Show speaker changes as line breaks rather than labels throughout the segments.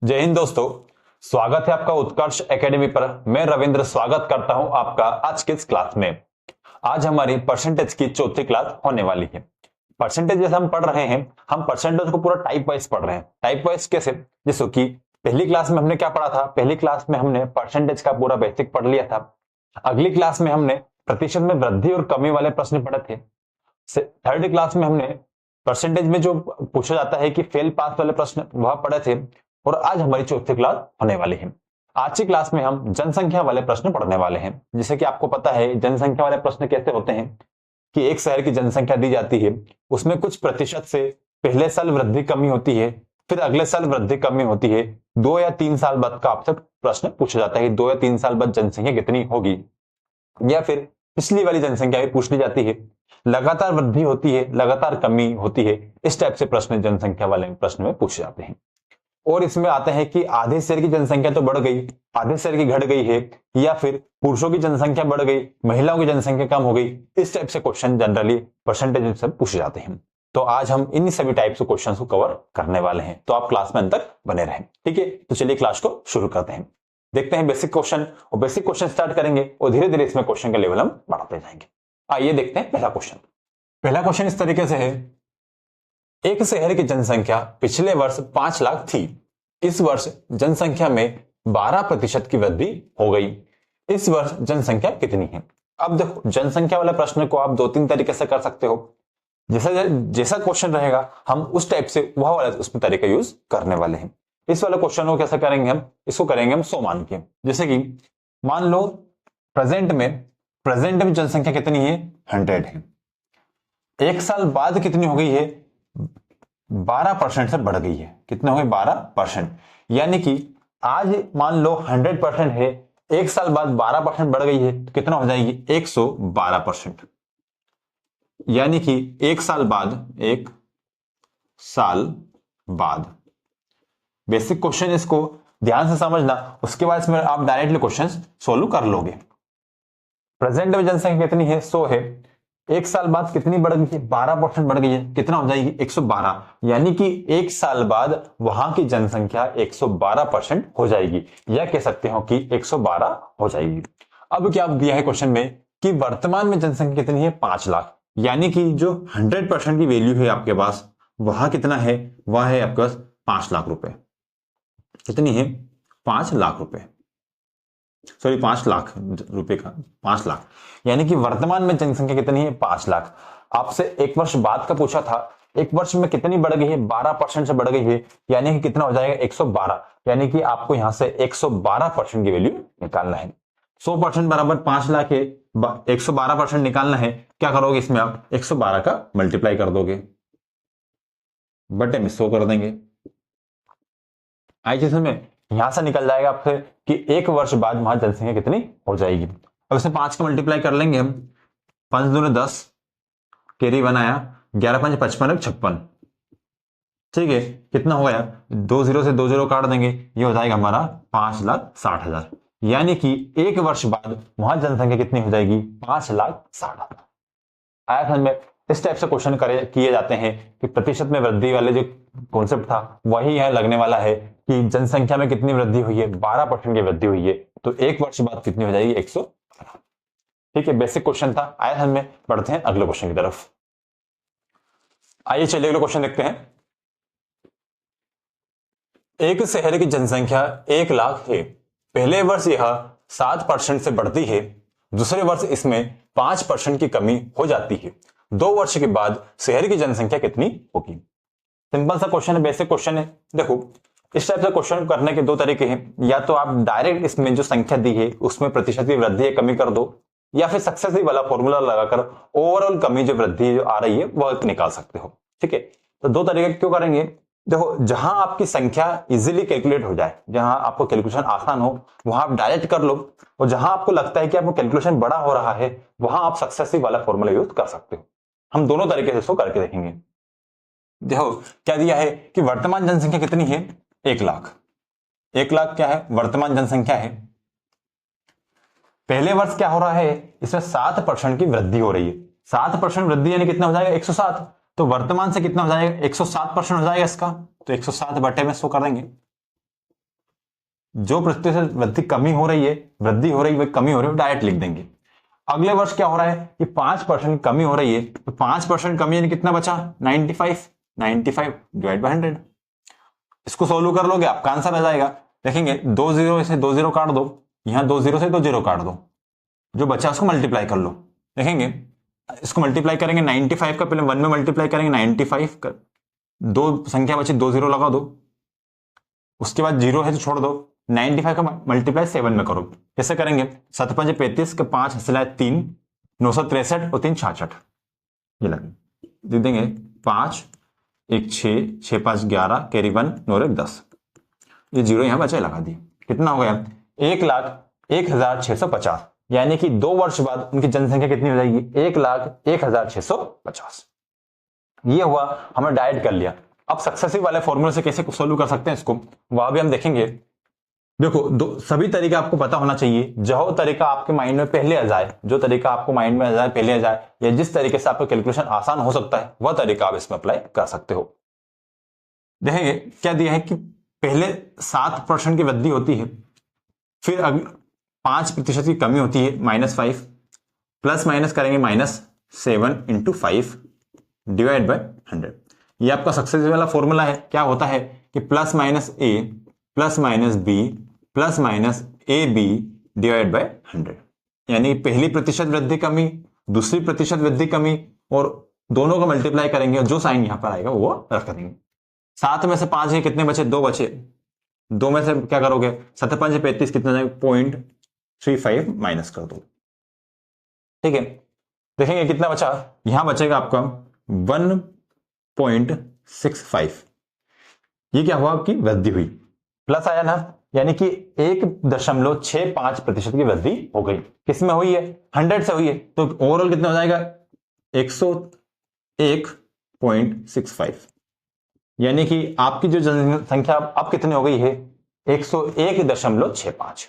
जय हिंद दोस्तों। स्वागत है आपका उत्कर्ष एकेडमी पर। मैं रविंद्र स्वागत करता हूं आपका आज की इस क्लास में। आज हमारी परसेंटेज की चौथी क्लास होने वाली है। परसेंटेज जैसे हम पढ़ रहे हैं, हम परसेंटेज को पूरा टाइप वाइज पढ़ रहे हैं। टाइप वाइज कैसे? जैसे कि पहली क्लास में हमने क्या पढ़ा था? पहली क्लास में हमने परसेंटेज का पूरा बेसिक पढ़ लिया था। अगली क्लास में हमने प्रतिशत में वृद्धि और कमी वाले प्रश्न पढ़े थे। थर्ड क्लास में हमने परसेंटेज में जो पूछा जाता है कि फेल पास वाले प्रश्न वह पढ़े थे। और आज हमारी चौथी क्लास होने वाली है। आज की क्लास में हम जनसंख्या वाले प्रश्न पढ़ने वाले हैं। जैसे कि आपको पता है जनसंख्या वाले प्रश्न कैसे होते हैं कि एक शहर की जनसंख्या दी जाती है, उसमें कुछ प्रतिशत से पहले साल वृद्धि कमी होती है, फिर अगले साल वृद्धि कमी होती है। 2 या 3 साल बाद का आपसे प्रश्न पूछा जाता है, 2 या 3 साल बाद जनसंख्या कितनी होगी, या फिर पिछली वाली जनसंख्या भी पूछ ली जाती है। लगातार वृद्धि होती है, लगातार कमी होती है। इस टाइप से प्रश्न जनसंख्या वाले प्रश्न में पूछे जाते हैं। और इसमें आता है कि आधे शहर की जनसंख्या तो बढ़ गई, आधे शहर की घट गई है, या फिर पुरुषों की जनसंख्या बढ़ गई, महिलाओं की जनसंख्या कम हो गई। इस टाइप से क्वेश्चन जनरली परसेंटेज से पूछे जाते हैं। तो आज हम इन सभी टाइप से क्वेश्चन को कवर करने वाले हैं। तो आप क्लास में अंत तक बने रहें, ठीक है? तो चलिए क्लास को शुरू करते हैं। देखते हैं बेसिक क्वेश्चन, और बेसिक क्वेश्चन स्टार्ट करेंगे और धीरे धीरे इसमें क्वेश्चन का लेवल हम बढ़ाते जाएंगे। आइए देखते हैं पहला क्वेश्चन। पहला क्वेश्चन इस तरीके से है, एक शहर की जनसंख्या पिछले वर्ष 5 लाख थी। इस वर्ष जनसंख्या में 12% की वृद्धि हो गई। इस वर्ष जनसंख्या कितनी है? अब देखो, जनसंख्या वाले प्रश्न को आप 2-3 तरीके से कर सकते हो। जैसा जैसा क्वेश्चन रहेगा हम उस टाइप से वह वाला उसमें तरीका यूज करने वाले हैं। इस वाले क्वेश्चन को कैसे करेंगे हम? इसको करेंगे हम 100 मान के। जैसे कि मान लो प्रेजेंट में जनसंख्या कितनी है? 100 है। एक साल बाद कितनी हो गई है? 12% से बढ़ गई है। कितना हो गई? 12%। यानी कि आज मान लो 100% है, एक साल बाद 12% बढ़ गई है, तो कितना हो जाएगी? 112%। यानी कि एक साल बाद बेसिक क्वेश्चन, इसको ध्यान से समझना, उसके बाद इसमें आप डायरेक्टली क्वेश्चन सोल्व कर लोगे। प्रेजेंट में जनसंख्या कितनी है? 100 है। एक साल बाद कितनी बढ़ गई है? 12% बढ़ गई है। कितना हो जाएगी? 112। यानी कि एक साल बाद वहां की जनसंख्या 112% हो जाएगी, या कह सकते हो कि 112 हो जाएगी। अब क्या दिया है क्वेश्चन में कि वर्तमान में जनसंख्या कितनी है? 5 लाख। यानी कि जो 100% की वैल्यू है आपके पास, वहां कितना है? वह है आपके पास 5 लाख रुपए। कितनी है? 5 लाख रुपए, सॉरी 5 लाख रुपए का 5 लाख। यानी कि वर्तमान में जनसंख्या कितनी है? 5 लाख। आपसे एक वर्ष बाद का पूछा था, एक वर्ष में कितनी बढ़ गई है? 12% से बढ़ गई है। यानी कि कितना हो जाएगा? 112। यानी कि आपको यहां से 112% की वैल्यू निकालना है। 100% बराबर 5 लाख है, 112% निकालना है। क्या करोगे इसमें? आप 112 का मल्टीप्लाई कर दोगे, बटे में 100 कर देंगे। आई चीज में यहां से निकल जाएगा आपसे कि एक वर्ष बाद वहां जनसंख्या कितनी हो जाएगी। अब इसे 5 का मल्टीप्लाई कर लेंगे हम। 5 दूनी 10, कैरी 1 आया, 11 5 55, 56। ठीक है, कितना हो गया? 2 0 से 2 0 काट देंगे, ये हो जाएगा हमारा 5,60,000। यानी कि एक वर्ष बाद वहां जनसंख्या कितनी हो जाएगी? 5,60,000। आया समझ में? इस टाइप से क्वेश्चन किए जाते हैं कि प्रतिशत में वृद्धि वाले जो कॉन्सेप्ट था वही यहां लगने वाला है कि जनसंख्या में कितनी वृद्धि हुई है? 12% की वृद्धि हुई है, तो एक वर्ष बाद कितनी हो जाएगी? 112। ठीक है, बेसिक क्वेश्चन था। आया समझ में? बढ़ते हैं अगले क्वेश्चन की तरफ। आइए चलिए अगले क्वेश्चन देखते हैं। एक शहर की जनसंख्या 1 लाख है। पहले वर्ष यह 7% से बढ़ती है, दूसरे वर्ष इसमें 5% की कमी हो जाती है। 2 वर्ष के बाद शहर की जनसंख्या कितनी होगी? सिंपल सा क्वेश्चन है, बेसिक क्वेश्चन है। देखो, इस टाइप से क्वेश्चन करने के 2 तरीके हैं। या तो आप डायरेक्ट इसमें जो संख्या दी है उसमें प्रतिशत की वृद्धि है कमी कर दो, या फिर सक्सेसिव वाला फॉर्मूला लगाकर ओवरऑल कमी जो वृद्धि जो आ रही है वह निकाल सकते हो। ठीक है, तो 2 तरीके क्यों करेंगे? देखो, जहां आपकी संख्या इजीली कैलकुलेट हो जाए, जहां आपको कैलकुलेशन आसान हो, वहां आप डायरेक्ट कर लो। और जहां आपको लगता है कि आपको कैलकुलेशन बड़ा हो रहा है, वहां आप सक्सेसिव वाला फॉर्मूला यूज कर सकते हो। हम दोनों तरीके से इसको करके देखेंगे। देखो क्या दिया है कि वर्तमान जनसंख्या कितनी है? 1 लाख। 1 लाख क्या है? वर्तमान जनसंख्या है। पहले वर्ष क्या हो रहा है? इसमें 7% की वृद्धि हो रही है। 7% वृद्धि यानी कितना हो जाएगा? 107। तो वर्तमान से कितना हो जाएगा? 107% हो जाएगा इसका। तो 107 बटे में 100 कर देंगे। जो प्रतिशत वृद्धि कमी हो रही है, वृद्धि हो रही है, कमी हो रही है, डायरेक्ट लिख देंगे। अगले वर्ष क्या हो रहा है कि 5% कमी हो रही है, तो 5% कमी यानी कितना बचा 95 डिवाइड बाय 100। इसको सोल्व कर लोगे आपका आंसर आ जाएगा। देखेंगे 2 जीरो से 2 जीरो काट दो, यहां 2 जीरो से 2 जीरो काट दो, जो बचा उसको मल्टीप्लाई कर लो। देखेंगे इसको मल्टीप्लाई करेंगे 95 का, पहले 1 में मल्टीप्लाई करेंगे 95 का, दो संख्या बची 2 जीरो लगा दो, उसके बाद जीरो है तो छोड़ दो, 95 का मल्टीप्लाई 7 में करो। कैसे करेंगे 7 5 35 के 5 हसला 3 963 और 3 66, ये लगे दे देंगे 5 1 6 6 5 11 कैरी 1 9 1 10, ये जीरो यहां बचा लगा दिए। कितना हो गया 1,01,650, यानी कि 2 वर्ष बाद उनकी जनसंख्या कितनी हो जाएगी 1,01,650। ये हुआ, हमने डायरेक्ट कर लिया। अब सक्सेसिव वाले फॉर्मूले से कैसे सोल्व कर सकते हैं इसको, वह भी हम देखेंगे। देखो सभी तरीका आपको पता होना चाहिए, जो तरीका आपके माइंड में पहले आ जाए, जो तरीका आपको माइंड में आ जाए पहले आ जाए, या जिस तरीके से आपका कैलकुलेशन आसान हो सकता है वह तरीका आप इसमें अप्लाई कर सकते हो। देखेंगे क्या दिया है कि पहले 7% की वृद्धि होती है, फिर 5% की कमी होती है -5, प्लस माइनस करेंगे -7 × 5 डिवाइड बाय 100। ये आपका सक्सेस वाला फॉर्मूला है। क्या होता है कि plus minus A plus minus B plus minus A B divide by 100, यानी पहली प्रतिशत वृद्धि कमी, दूसरी प्रतिशत वृद्धि कमी, और दोनों को मल्टीप्लाई करेंगे और जो साइन यहां पर आएगा वो रख देंगे। 7 में से 5 है, कितने बचे 2 बचे, 2 में से क्या करोगे 7 5 35, कितना जाएगा 0.35 माइनस कर दो। ठीक है, देखेंगे कितना बचा, यहां बचेगा आपका 1.65। ये क्या हुआ आपकी वृद्धि हुई, प्लस आया ना, यानी कि 1.65% की वृद्धि हो गई। किसमें हुई है 100 से हुई है, तो ओवरऑल कितना हो जाएगा 101.65, यानी कि आपकी जो जनसंख्या अब कितनी हो गई है 101.65।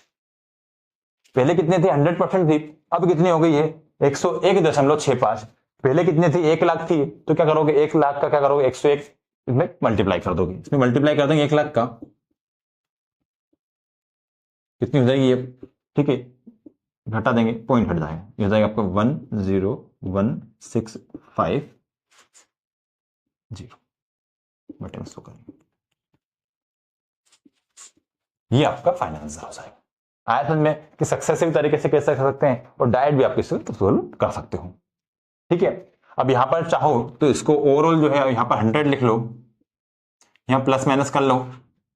पहले कितने थी 100% थी, अब कितनी हो गई है 101.65। पहले कितने थी 1 लाख थी, तो क्या करोगे 1 लाख का क्या करोगे 101 इसमें मल्टीप्लाई कर दोगे, इसमें मल्टीप्लाई कर देंगे 1 लाख का, कितनी हो जाएगी ये, ठीक है घटा देंगे, पॉइंट हट जाएगा, ये हो जाएगा आपका 10165 0 बटन इसको करेंगे, ये आपका फाइनल आंसर हो जाएगा। आया समझ में कि सक्सेसिव तरीके से कैसे कर सकते हैं, और डायरेक्ट भी आप इससे सोल्व कर सकते हो। ठीक है, अब यहां पर चाहो तो इसको ओवरऑल जो है यहां पर 100 लिख लो, यहां प्लस माइनस कर लो,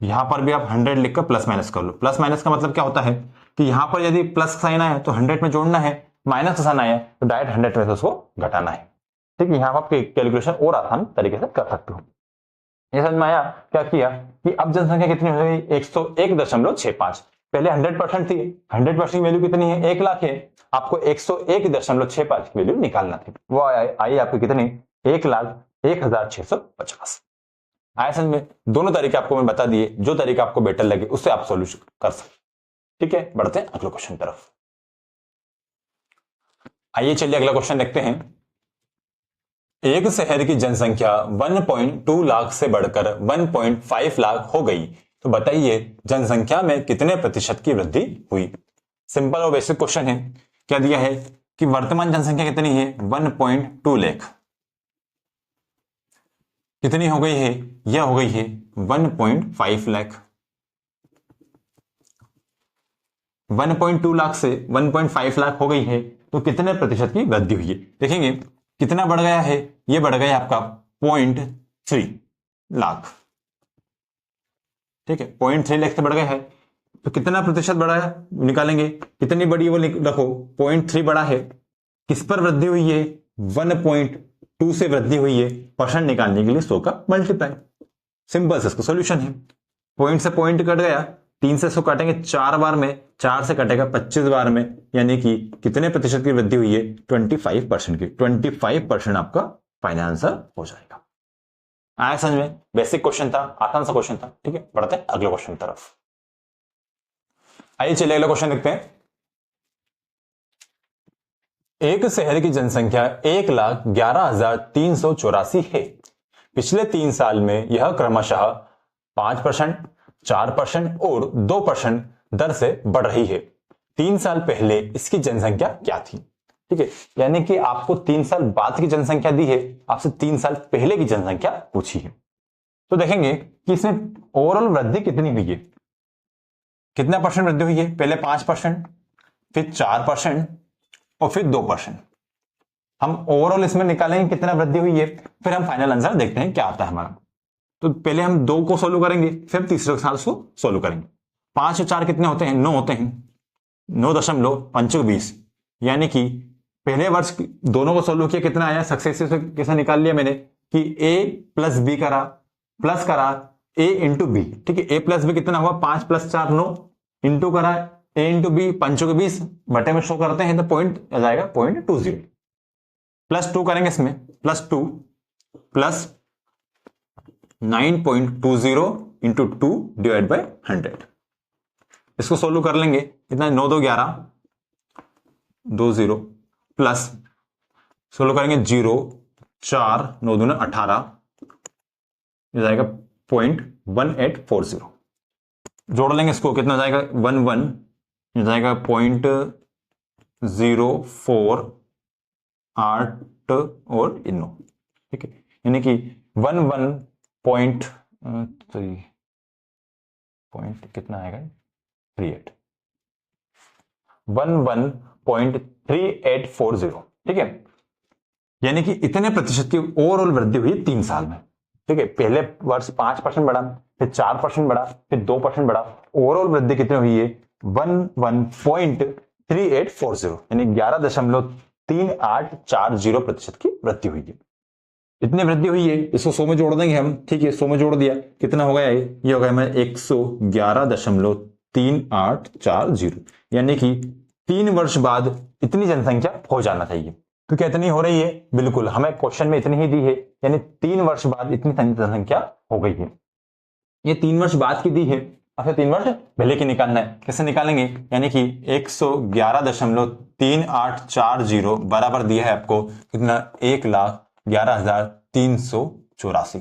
यहां पर भी आप 100 लिखकर प्लस माइनस कर लो। प्लस माइनस का मतलब क्या होता है कि यहां पर यदि प्लस साइन आया तो 100 में जोड़ना है, माइनस साइन आया तो डायरेक्ट 100 में से उसको घटाना है। ठीक है, यहां पर आप कैलकुलेशन और आसान तरीके से कर सकते हो। ये समझ में आया क्या किया कि अब जनसंख्या कितनी हो गई 101.65, पहले 100% थी, 100% की वैल्यू कितनी है 1 लाख है, आपको 101.65 की वैल्यू निकालना थी, वो आई आपकी कितनी 1,01,650। आया समझ में, दोनों तरीके आपको मैं बता दिए, जो तरीका आपको बेटर लगे उससे आप सॉल्यूशन कर सकते। ठीक है, बढ़ते हैं अगले क्वेश्चन तरफ। आइए चलिए अगला क्वेश्चन देखते हैं। एक शहर की जनसंख्या 1.2 लाख से बढ़कर 1.5 लाख हो गई, तो बताइए जनसंख्या में कितने प्रतिशत की वृद्धि हुई। सिंपल और बेसिक क्वेश्चन है। क्या दिया है कि वर्तमान जनसंख्या कितनी है 1.2 लाख, कितनी हो गई है, यह हो गई है 1.5 लाख। 1.2 लाख से 1.5 लाख हो गई है, तो कितने प्रतिशत की वृद्धि हुई है। देखेंगे कितना बढ़ गया है, यह बढ़ गया आपका 0.3 लाख। ठीक है, 0.3 लाख से बढ़ गया है, तो कितना प्रतिशत बढ़ा है निकालेंगे, कितनी बड़ी वो रखो 0.3 बढ़ा है, किस पर वृद्धि हुई है 1.2 से वृद्धि हुई है, परसेंट निकालने के लिए 100 का मल्टीप्लाई। सिंपल से इसका सॉल्यूशन है, पॉइंट से पॉइंट कट गया, 3 से 100 काटेंगे 4 बार में, 4 से कटेगा 25 बार में, यानी कि कितने प्रतिशत की वृद्धि हुई है 25% की। 25% आपका फाइनल आंसर हो जाएगा। आया समझ में, बेसिक क्वेश्चन था, आसान सा क्वेश्चन था। ठीक है, बढ़ते हैं अगले क्वेश्चन तरफ। आइए चलिए अगला क्वेश्चन देखते हैं। एक शहर की जनसंख्या 1,11,384 है। पिछले 3 साल में यह क्रमशः 5%, 4% और 2% दर से बढ़ रही है। 3 साल पहले इसकी जनसंख्या क्या थी? ठीक है, यानी कि आपको 3 साल बाद की जनसंख्या दी है, आपसे 3 साल पहले की जनसंख्या पूछी है। तो देखेंगे कि इसमें ओवरऑल वृद्धि कितनी हुई है, कितना परसेंट वृद्धि हुई है। पहले 5%, फिर 4% और फिर 2%। हम ओवरऑल इसमें निकालेंगे कितना वृद्धि हुई है, फिर हम फाइनल आंसर देखते हैं क्या आता है हमारा। तो पहले हम 2 को सोल्व करेंगे, फिर तीसरे साल को सोल्व करेंगे। 5 और 4 कितने होते हैं? 9 होते हैं। 9.5 यानी कि पहले वर्ष दोनों को सोल्व किया, कितना आया सक्सेसिव से कैसे निकाल लिया मैंने कि a प्लस बी करा, प्लस करा a इंटू बी। ठीक है, a प्लस बी कितना हुआ? 5 प्लस 4 9, इंटू करा a इंटू बी, 5 बटे में शो करते हैं तो पॉइंट आ जाएगा 0.20। प्लस 2 करेंगे इसमें, plus 2 plus 9.20 into 2 divide by 100। इसको सोल्व कर लेंगे, कितना? 9 2 11 20 प्लस सोल्व करेंगे 0 4 9 दूना 18, ये जाएगा 0.1840। जोड़ लेंगे इसको, कितना जाएगा? 11, ये जाएगा 0.04 और 9। ठीक है, यानी कि 11.3 पॉइंट कितना आएगा? 38, 11.3840। ठीक है, यानी कि इतने प्रतिशत की ओवरऑल वृद्धि हुई 3 साल में। ठीक है, पहले वर्ष 5% बढ़ा, फिर 4% बढ़ा, फिर 2% बढ़ा। ओवरऑल वृद्धि कितनी हुई है? 11.3840 यानी 11.3840% की वृद्धि हुई है। इतनी वृद्धि हुई है, इसको 100 में जोड़ देंगे हम। ठीक है, 100 में जोड़ दिया, कितना हो गया? ये हो गया मैं 111.3840, यानी कि 3 वर्ष बाद इतनी जनसंख्या हो जाना चाहिए। तो क्या इतनी हो रही है? बिल्कुल, हमें क्वेश्चन में इतनी ही दी है, यानी 3 वर्ष बाद इतनी जनसंख्या हो गई है। ये 3 वर्ष बाद की दी है, अब 3 वर्ष पहले की निकालना है। कैसे निकालेंगे? यानी कि 111.3840 बराबर दिया है आपको कितना? 1,11,384।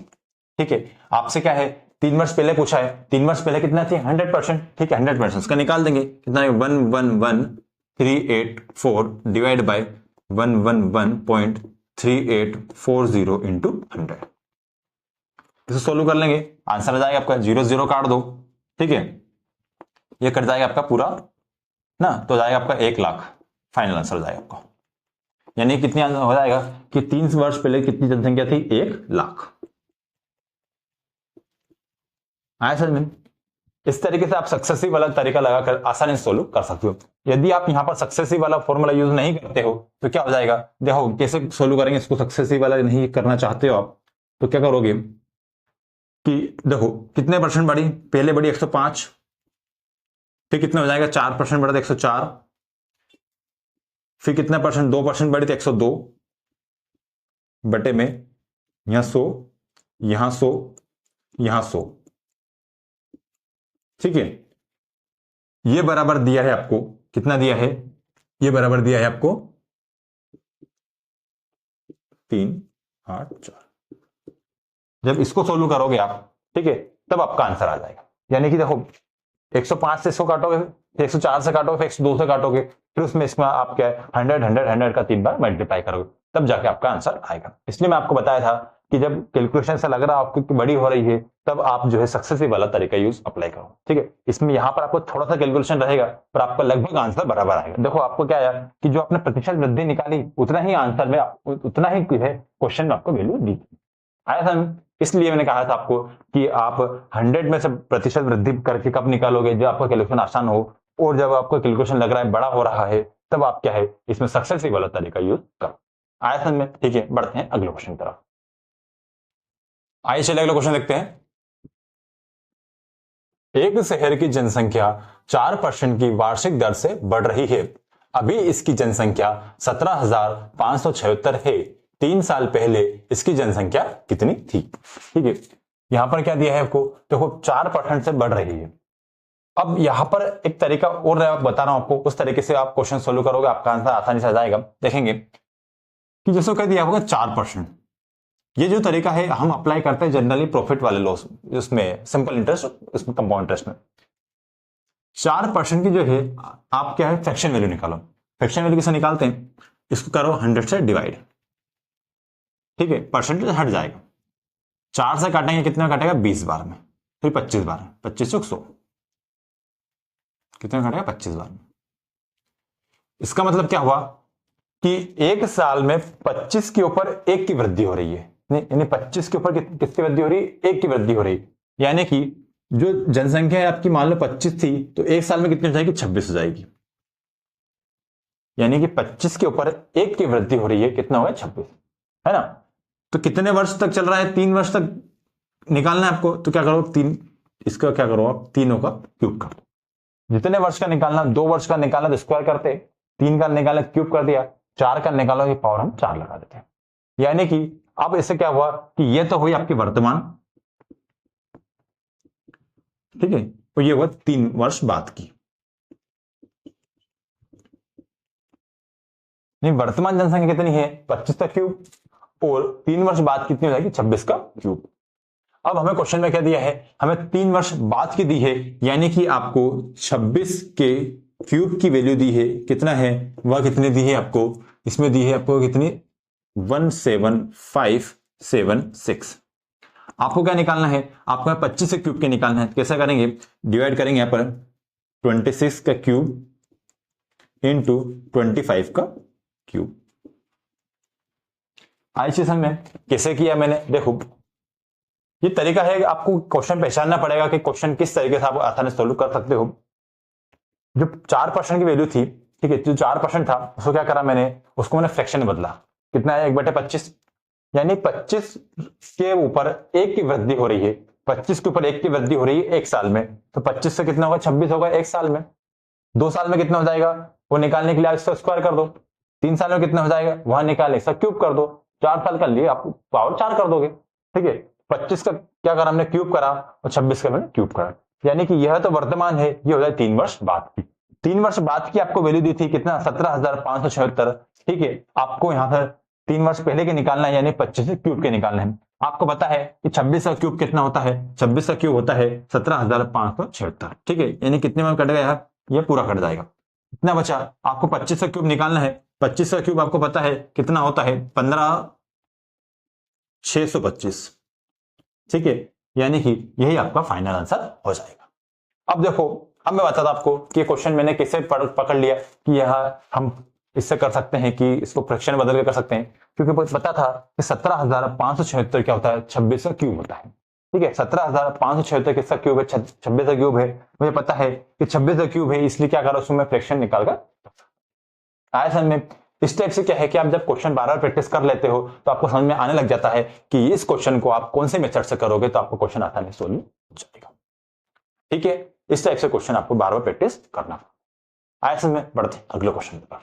ठीक है, आपसे क्या है? 3 वर्ष पहले पूछा है, 3 वर्ष पहले कितना थी? 100%। ठीक है, 100% उसका निकाल देंगे, कितना है? 111,384 डिवाइड बाय 111.3840 इंटू 100। इसे सोल्व कर लेंगे, आंसर आ जाएगा आपका 0 0 काट दो। ठीक है, ये कट जाएगा आपका पूरा ना, तो जाएगा आपका 1 लाख। फाइनल आंसर जाएगा आपका, यानी कितनी हो जाएगा कि 3 वर्ष पहले कितनी जनसंख्या थी? 1 लाख। आया समझ में? इस तरीके से आप सक्सेसिव वाला तरीका लगाकर आसानी से सोल्व कर सकते हो। यदि आप यहां पर सक्सेसिव वाला फॉर्मूला यूज नहीं करते हो तो क्या हो जाएगा? देखो कैसे सोल्व करेंगे इसको। सक्सेसिव वाला नहीं करना चाहते हो आप तो क्या करोगे कि देखो कितने परसेंट बढ़ी? पहले बढ़ी 105, फिर कितना हो जाएगा? 4% बढ़ा तो 104, फिर कितना परसेंट? 2% बढ़ी तो 102 बटे में यहां 100, यहां 100, यहां 100। ठीक है, ये बराबर दिया है आपको, कितना दिया है? ये बराबर दिया है आपको 384। जब इसको सोल्व करोगे आप, ठीक है, तब आपका आंसर आ जाएगा। यानी कि देखो 105 से इसको काटोगे, 104 से काटोगे, फिर 102 से काटोगे, फिर उसमें इसमें आप क्या है 100 100 100 का 3 बार मल्टीप्लाई करोगे, तब जाके आपका आंसर आएगा। इसलिए मैं आपको बताया था कि जब कैलकुलेशन से लग रहा है आपको कि बड़ी हो रही है, तब आप जो है सक्सेसिव वाला तरीका यूज अप्लाई करो। ठीक है, इसमें यहां पर आपको थोड़ा सा कैलकुलेशन रहेगा, पर आपका लगभग आंसर बराबर आएगा। देखो आपको क्या है कि जो आपने प्रतिशत वृद्धि निकाली उतना ही आंसर में, उतना ही है क्वेश्चन में आपको वैल्यू दी। आया था? इसलिए मैंने कहा था आपको कि आप 100 में से प्रतिशत वृद्धि करके कब निकालोगे? जब आपका कैलकुलेशन आसान हो, और जब आपको कैलकुलेशन लग रहा है बड़ा हो रहा है, तब आप क्या है इसमें सक्सेसिव वाला तरीका यूज करो। आया समझ में? ठीक है, बढ़ते हैं अगले क्वेश्चन की तरफ। आइए चलिए अगला क्वेश्चन देखते हैं। एक शहर की जनसंख्या 4% की वार्षिक दर से बढ़ रही है। अभी इसकी जनसंख्या 17,576 है। 3 साल पहले इसकी जनसंख्या कितनी थी? ठीक है, यहां पर क्या दिया है आपको? देखो 4% से बढ़ रही है। अब यहां पर एक तरीका और बता रहा हूं आपको, उस तरीके से आप क्वेश्चन सोल्व करोगे, आपका आंसर आसानी से आ जाएगा। देखेंगे कि जैसे कह दिया होगा 4%, ये जो तरीका है हम अप्लाई करते हैं जनरली प्रॉफिट वाले लॉस, उसमें सिंपल इंटरेस्ट, उसमें कंपाउंड इंटरेस्ट में। 4% की जो है आप क्या है फ्रैक्शन वैल्यू निकालो। फ्रैक्शन वैल्यू कैसे निकालते हैं, इसको करो 100 से डिवाइड, ठीक है, परसेंटेज हट जाएगा। 4 से काटेंगे कितना काटेगा 20 बार में, फिर 25 बार में, 25 से 100 कितना काटेगा 25 बार में। इसका मतलब क्या हुआ कि एक साल में 25 के ऊपर 1 की वृद्धि हो रही है, यानी 25 के ऊपर किसकी वृद्धि हो रही है, 1 की वृद्धि हो रही है। यानी कि जो जनसंख्या है आपकी मान लो 25 थी तो एक साल में कितनी हो जाएगी 26 हो जाएगी। यानी कि 25 के ऊपर 1 की वृद्धि हो रही है, कितना होगा 26, है ना। तो कितने वर्ष तक चल रहा है, 3 वर्ष तक निकालना है आपको। तो क्या करो, 3, इसका क्या करो आप, तीनों का क्यूब कर दो। जितने वर्ष का निकालना, 2 वर्ष का निकालना तो स्क्वायर करते, 3 का निकालना क्यूब कर दिया, 4 का निकालो ये पावर हम 4 लगा देते हैं। यानी कि अब इससे क्या हुआ कि ये तो हुई आपकी वर्तमान, ठीक है, तो ये हुआ 3 वर्ष बाद की। नहीं, वर्तमान जनसंख्या कितनी है 25 का क्यूब, और 3 वर्ष बाद कितनी हो जाएगी 26 का क्यूब। अब हमें क्वेश्चन में क्या दिया है, हमें 3 वर्ष बाद की दी है, यानी कि आपको 26 के क्यूब की वैल्यू दी है, कितना है वह कितनी दी है आपको, इसमें दी है आपको कितनी 17576। आपको क्या निकालना है, आपको 25 से क्यूब के निकालना है। कैसे करेंगे, डिवाइड करेंगे यहां पर 26 का क्यूब इंटू 25 का क्यूब। आज सेशन में कैसे किया मैंने, देखो ये तरीका है, आपको क्वेश्चन पहचानना पड़ेगा कि क्वेश्चन किस तरीके से आप आसानी से सोल्व कर सकते हो। जो 4% की वैल्यू थी, ठीक है, जो 4% था उसको क्या करा मैंने, उसको मैंने फ्रैक्शन में बदला। कितना है 1/25, यानी 25 के ऊपर 1 की वृद्धि हो रही है, 25 के ऊपर 1 की वृद्धि हो रही है एक साल में, तो 25 से कितना होगा 26 होगा एक साल में। 2 साल में कितना हो जाएगा वो निकालने के लिए इसका स्क्वायर कर दो, 3 साल में कितना हो जाएगा वहां निकालने इसका क्यूब कर दो, 4 साल कर लिए आप पावर 4 कर दोगे, ठीक है। 25 का क्या करा हमने क्यूब करा और 26 का मैंने क्यूब करा, यानी कि यह तो वर्तमान है, ये हो जाए 3 वर्ष बाद की। 3 वर्ष बाद की आपको वैल्यू दी थी कितना 17,576, ठीक है। आपको यहां पर 3 वर्ष पहले के निकालना है, यानी 25 से क्यूब के निकालना है। आपको पता है कि 26 का क्यूब कितना होता है, 26 का क्यूब होता है 17,576, ठीक है। यानी कितने में कट गया, ये पूरा कट जाएगा। कितना बचा, आपको 25 का क्यूब निकालना है, 25 का क्यूब आपको पता है कितना होता है 15,625, ठीक है। यानी कि यही आपका फाइनल आंसर हो जाएगा। अब देखो, अब मैं बताता आपको कि क्वेश्चन मैंने कैसे पकड़ लिया कि यह हम इससे कर सकते हैं कि इसको फ्रैक्शन बदल के कर सकते हैं, क्योंकि पता था कि 17,576 क्या होता है 26 का क्यूब होता है, ठीक है। 17,576 किसका क्यूब है 26 का क्यूब है, मुझे पता है कि 26 का क्यूब है, इसलिए क्या करो उसमें मैं फ्रैक्शन निकालकर आया समझ में। इस टाइप से क्या है कि आप जब क्वेश्चन बार बार प्रैक्टिस कर लेते हो तो आपको समझ में आने लग जाता है कि इस क्वेश्चन को आप कौन से मेथड से करोगे तो आपको क्वेश्चन आसानी से सोल्व हो जाएगा, ठीक है। इस टाइप से क्वेश्चन आपको बार बार प्रैक्टिस करना। आइए समझ में, बढ़ते हैं अगले क्वेश्चन पर।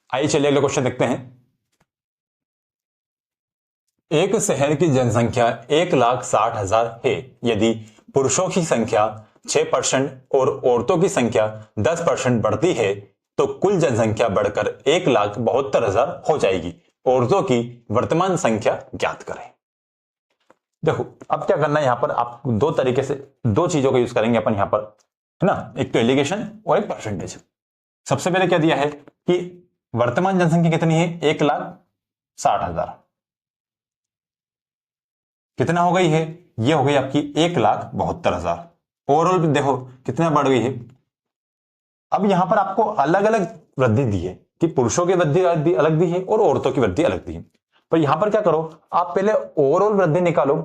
आइए चलिए अगले क्वेश्चन देखते हैं। एक शहर की जनसंख्या 1,60,000 है, यदि पुरुषों की संख्या 6% और औरतों की संख्या 10% बढ़ती है तो कुल जनसंख्या बढ़कर 1,72,000 हो जाएगी। औरतों की वर्तमान संख्या ज्ञात करें। देखो अब क्या करना है, यहां पर आप दो तरीके से दो चीजों का यूज करेंगे अपन यहां पर, है ना, एक तो एलिगेशन और एक परसेंटेज। सबसे पहले क्या दिया है कि वर्तमान जनसंख्या कितनी है 1,60,000, कितना हो गई है, ये हो गई आपकी 1,72,000। ओवरऑल देखो कितना बढ़ गई है। अब यहां पर आपको अलग अलग वृद्धि दी है कि पुरुषों की वृद्धि अलग दी है और औरतों की वृद्धि अलग दी है। पर यहां पर क्या करो, आप पहले ओवरऑल वृद्धि निकालो,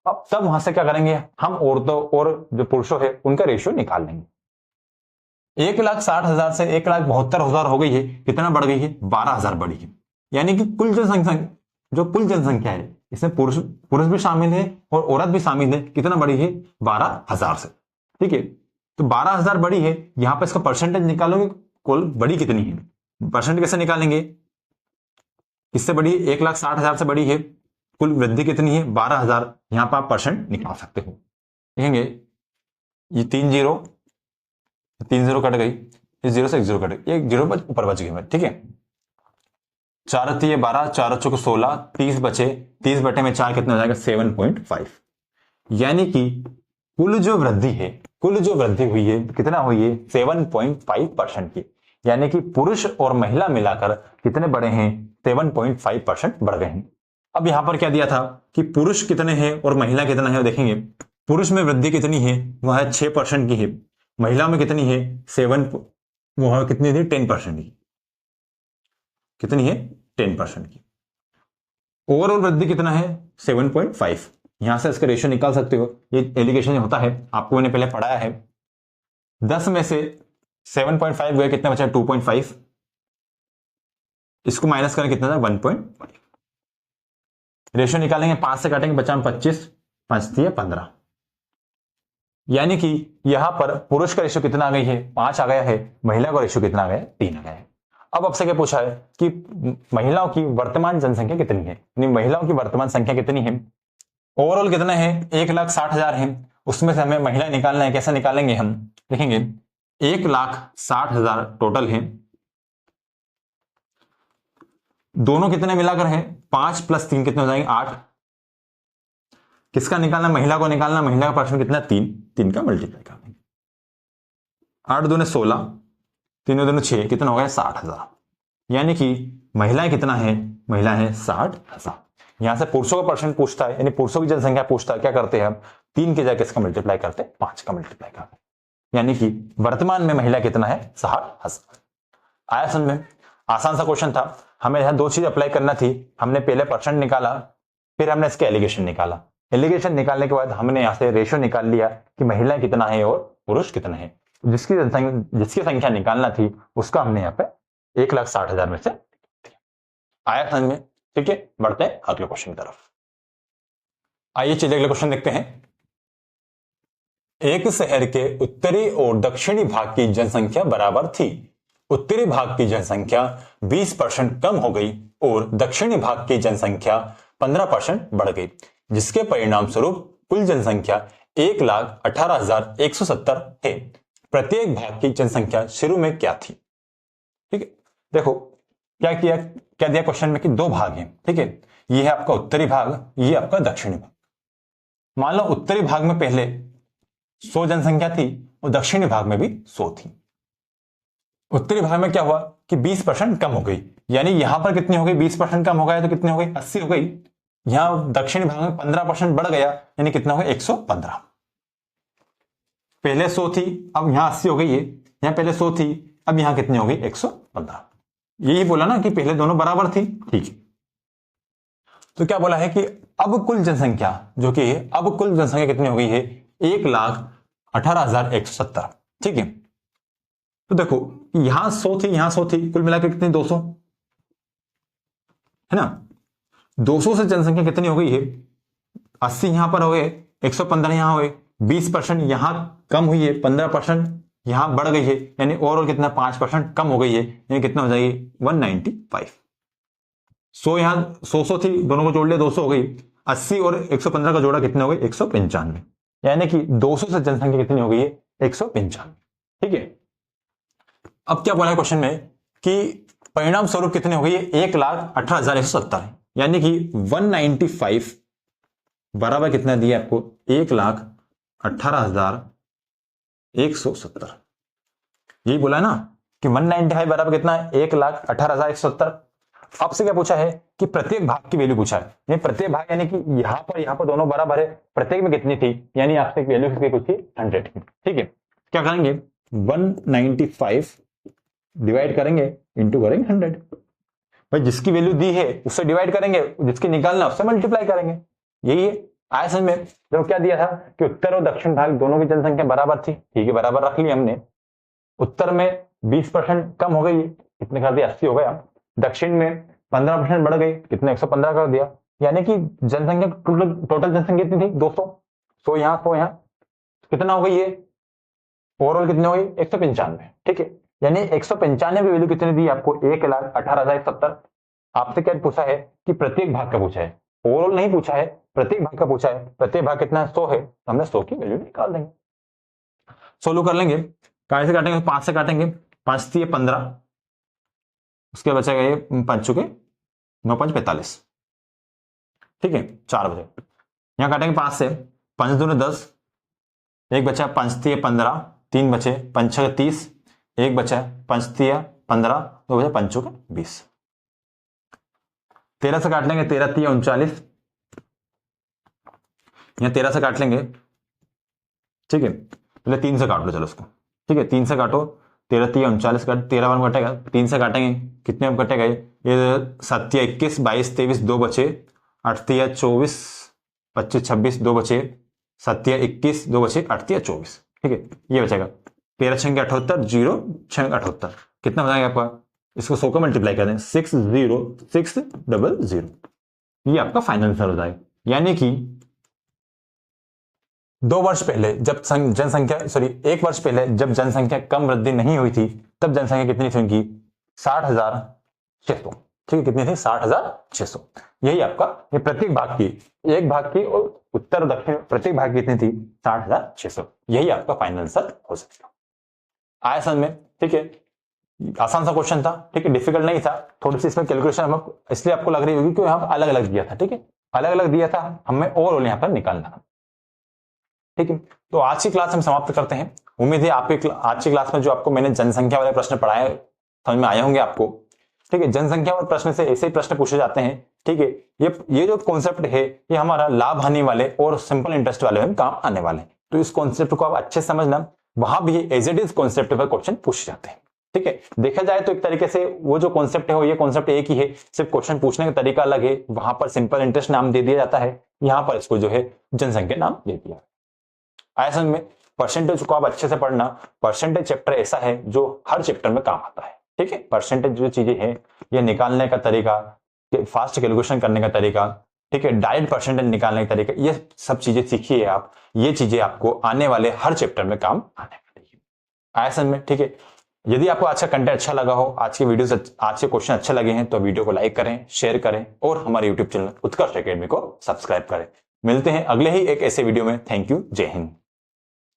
अब तब वहां से क्या करेंगे हम औरतों और जो पुरुषों है उनका रेशियो निकाल लेंगे। 1,60,000 से 1,72,000 हो गई है, कितना बढ़ गई है 12,000 बढ़ी है। यानी कि कुल जनसंख्या, जो कुल जनसंख्या है इसमें पुरुष पुरुष भी शामिल है और औरत भी शामिल है, कितना बढ़ी है 12,000 से, ठीक है। तो 12,000 बढ़ी है, यहां पर इसका परसेंटेज निकालोगे कुल बड़ी कितनी है, परसेंट कैसे निकालेंगे, किससे बड़ी है 1,60,000 से बड़ी है, कुल वृद्धि कितनी है 12,000, यहां पर आप परसेंट निकाल सकते हो। देखेंगे ये 3 जीरो कट गई, इस जीरो से एक जीरो कट गई, एक जीरो ऊपर बच गई, ठीक है। 4 तिये 12, 4 चौके 16, 30 बचे, 30 बटे में 4 कितना हो जाएगा 7.5। यानी कि कुल जो वृद्धि है, कुल जो वृद्धि हुई है कितना हुई है 7.5% की। यानी कि पुरुष और महिला मिलाकर कितने बढ़े हैं 7.5% बढ़ गए हैं। अब यहां पर क्या दिया था कि पुरुष कितने हैं और महिला कितना है, देखेंगे पुरुष में वृद्धि कितनी है, वह है 6% की है, महिला में कितनी है 7, वह कितनी थी 10% की, कितनी है 10% की। ओवरऑल वृद्धि कितना है 7.5। यहां से इसका रेशियो निकाल सकते हो, ये एलिगेशन होता है, आपको मैंने पहले पढ़ाया है। 10 में से 7.5 गए, कितना बचा 2.5, इसको माइनस करें कितना था 1.5। रेशियो निकालेंगे, 5 से काटेंगे बचा 25, 5 दिए 15। यानी कि यहां पर पुरुष का रेशियो कितना आ गई है 5 आ गया है, महिला का रेशियो कितना आ गया 3 आ गया है। अब आपसे क्या पूछा है कि महिलाओं की वर्तमान जनसंख्या कितनी है, यानी महिलाओं की वर्तमान संख्या कितनी है। ओवरऑल कितना है 1,60,000 है, उसमें से हमें महिला निकालना है। कैसे निकालेंगे हम, देखेंगे 1,60,000 टोटल है, दोनों कितने मिलाकर है 5 + 3 कितने हो जाएंगे 8। किसका निकालना, महिला को निकालना, महिला का पर्सन कितना 3, 3 का मल्टीप्लाई कर देंगे, 8 दूने 16, 3 दूने 6, कितना हो गया 60,000। यानी कि महिलाएं कितना है, महिला है 60,000। यहां से पुरुषों का परसेंट पूछता है, यानी पुरुषों की जनसंख्या पूछता है, क्या करते हैं हम 3 की जगह किसका मल्टीप्लाई करते हैं 5 का मल्टीप्लाई करते हैं। यानी कि वर्तमान में महिला कितना है 60,000। आया समझ में, आसान सा क्वेश्चन था। हमें यहां 2 चीज अप्लाई करना थी, हमने पहले परसेंट निकाला, फिर हमने इसके एलिगेशन निकाला। एलिगेशन निकालने के बाद हमने यहां से रेशियो निकाल लिया कि महिलाएं कितना है और पुरुष कितना है। जिसकी संख्या निकालना थी उसका हमने यहाँ पे 1,60,000 में से आया समझ में। ठीक है, बढ़ते हैं अगले क्वेश्चन की तरफ। आइए चलिए अगले क्वेश्चन देखते हैं। एक शहर के उत्तरी और दक्षिणी भाग की जनसंख्या बराबर थी। उत्तरी भाग की जनसंख्या 20% कम हो गई और दक्षिणी भाग की जनसंख्या 15% बढ़ गई, जिसके परिणाम स्वरूप कुल जनसंख्या 1,18,170 है। प्रत्येक भाग की जनसंख्या शुरू में क्या थी। ठीक है, देखो क्या किया, क्या दिया क्वेश्चन में कि 2 भाग हैं। ठीक है, ये है आपका उत्तरी भाग, ये आपका दक्षिणी भाग। मान लो उत्तरी भाग में पहले 100 जनसंख्या थी और दक्षिणी भाग में भी 100 थी। उत्तरी भाग में क्या हुआ कि 20% कम हो गई, यानी यहां पर कितनी हो गई 20% कम हो गया तो कितनी हो गई 80 हो गई। यहां दक्षिणी भाग में 15% बढ़ गया, यानी कितना हो गया 115। पहले 100 थी, अब यहां 80 हो गई है। यहां पहले 100 थी, अब यहां कितनी हो गई 115। यही बोला ना कि पहले दोनों बराबर थी। ठीक है, तो क्या बोला है कि अब कुल जनसंख्या जो कि अब कुल जनसंख्या कितनी हो गई है 1,18,170। ठीक है, तो देखो यहां 100 थी, यहां 100 थी, कुल मिलाकर कितनी 200 है ना। 200 से जनसंख्या कितनी हो गई है 80 यहां पर हो गए, 115 यहां हो गए, 20% यहां कम हुई है, 15% यहां बढ़ गई है, यानी ओवरऑल कितना 5% कम हो गई है, यानी कितना हो जाएगी 195। 100 यहां 100 थी, दोनों को जोड़ लिया 200 हो गई, 80 और 115 का जोड़ा कितने हो गए 195, यानी कि 200 से जनसंख्या कितनी हो गई है 195। ठीक है, अब क्या बोला है क्वेश्चन में कि परिणाम स्वरूप कितनी हो गई है 1,18,170, यानी कि 195 बराबर कितना दिया आपको 1,18,170। यही बोला है ना कि 195 बराबर कितना है 1,18,170। आपसे क्या पूछा है कि प्रत्येक भाग की वैल्यू पूछा है, नहीं प्रत्येक भाग यानी कि यहां पर दोनों बराबर है, प्रत्येक में कितनी थी, यानी आपसे वैल्यू किसकी पूछी 100 की। ठीक है, क्या करेंगे 195 डिवाइड करेंगे इंटू करेंगे 100। भाई जिसकी वैल्यू दी है उससे डिवाइड करेंगे, जिसकी निकालना उससे मल्टीप्लाई करेंगे। यही है, आया समझ में। जो क्या दिया था कि उत्तर और दक्षिण भाग दोनों की जनसंख्या बराबर थी। ठीक है, बराबर रख ली हमने। उत्तर में 20% कम हो गई, कितने कर दिया 80 हो गया। दक्षिण में 15% बढ़ गई, कितने 115 कर दिया, यानी कि जनसंख्या टोटल जनसंख्या कितनी थी 200। 100 यहां 100 यहां, कितना हो गई ये ओवरऑल कितनी हो गई 195। ठीक है, यानी 195 की वैल्यू कितनी दी आपको 1,18,170। आपसे क्या पूछा है कि प्रत्येक भाग का पूछा है, ओवरऑल नहीं पूछा है, प्रत्येक भाग का पूछा है। प्रत्येक भाग कितना है 100 है, तो हमने 100 की वैल्यू निकाल देंगे। सोल्व कर लेंगे, काय से काटेंगे 5 से काटेंगे, 5 थी 15, उसके बचेगा ये 5 चुके 9×5 = 45। ठीक है, 4 बचे। यहां काटेंगे 5 से, 5 दूनी 10, एक बचा 5 तिया 15, 3 बचे, 5 छः 30, एक बचा 5 तिया 15, 2 बचे 5 चौके 20। 13 से काट लेंगे, 13 तिया 39, यहां 13 से काट लेंगे। ठीक है, पहले 3 से काट लो, चलो उसको। ठीक है, 3 से काटो, 13 तिया 39 काट, 13 बार कटेगा, 3 से काटेंगे, कितने में कटेगा ये 7 तिया 21, 22 23, 2 बचे, 8 तिया 24, 25 26, 2 बचे, 7 तिया 21, 2 बचे, 8 तिया 24। ठीक है, ये बचेगा 13 छंगे 78, 0 छंग 78, कितना हो जाएगा आपका? इसको 100 का मल्टीप्लाई कर दें, 60600, ये आपका फाइनल आंसर हो जाएगा। यानी कि 2 वर्ष पहले जब जनसंख्या, सॉरी 1 वर्ष पहले जब जनसंख्या कम वृद्धि नहीं हुई थी, तब जनसंख्या कितनी थी उनकी? 60,600। ठीक है, कितनी थी? 60,600। यही आपका ये प्रत्येक भाग की, एक भाग की और उत्तर दक्षिण प्रत्येक भाग की कितनी थी? 60,600। यही आपका फाइनल आंसर हो सकेगा। आया समझ में? ठीक है, आसान सा क्वेश्चन था। ठीक है, डिफिकल्ट नहीं था। थोड़ी सी इसमें कैलकुलेशन हम इसलिए आपको लग रही होगी क्योंकि हम अलग अलग दिया था। ठीक है, अलग अलग दिया था, हमें ओवरऑल यहां पर निकालना था। ठीक है, तो आज की क्लास हम समाप्त करते हैं। उम्मीद है आपके आज की क्लास में जो आपको मैंने जनसंख्या वाले प्रश्न पढ़ाए समझ में आए होंगे आपको। ठीक है, जनसंख्या वाले प्रश्न से ऐसे ही प्रश्न पूछे जाते हैं। ठीक है, ये जो कॉन्सेप्ट है ये हमारा लाभ हानि वाले और सिंपल इंटरेस्ट वाले में काम आने वाले हैं। तो इस कॉन्सेप्ट को आप अच्छे समझना, वहां भी एज इट इज कॉन्सेप्ट पर क्वेश्चन पूछे जाते हैं। ठीक है, देखा जाए तो एक तरीके से वो जो कॉन्सेप्ट है वो ये कॉन्सेप्ट एक ही है, सिर्फ क्वेश्चन पूछने का तरीका अलग है। वहां पर सिंपल इंटरेस्ट नाम दे दिया जाता है, यहाँ पर इसको जो है जनसंख्या नाम दे दिया। आया समझ में? परसेंटेज को आप अच्छे से पढ़ना। परसेंटेज चैप्टर ऐसा है जो हर चैप्टर में काम आता है। ठीक है, परसेंटेज जो चीजें हैं ये निकालने का तरीका, फास्ट कैलकुलेशन करने का तरीका, ठीक है, डायरेक्ट परसेंटेज निकालने का तरीका, ये सब चीजें सीखिए आप। ये चीजें आपको आने वाले हर चैप्टर में काम आने वाली है। आया समझ में? ठीक है, यदि आपको आज का कंटेंट अच्छा लगा हो, आज के वीडियो आज के क्वेश्चन अच्छे लगे हैं तो वीडियो को लाइक करें, शेयर करें और हमारे यूट्यूब चैनल उत्कर्ष एकेडमी को सब्सक्राइब करें। मिलते हैं अगले ही एक ऐसे वीडियो में। थैंक यू, जय हिंद।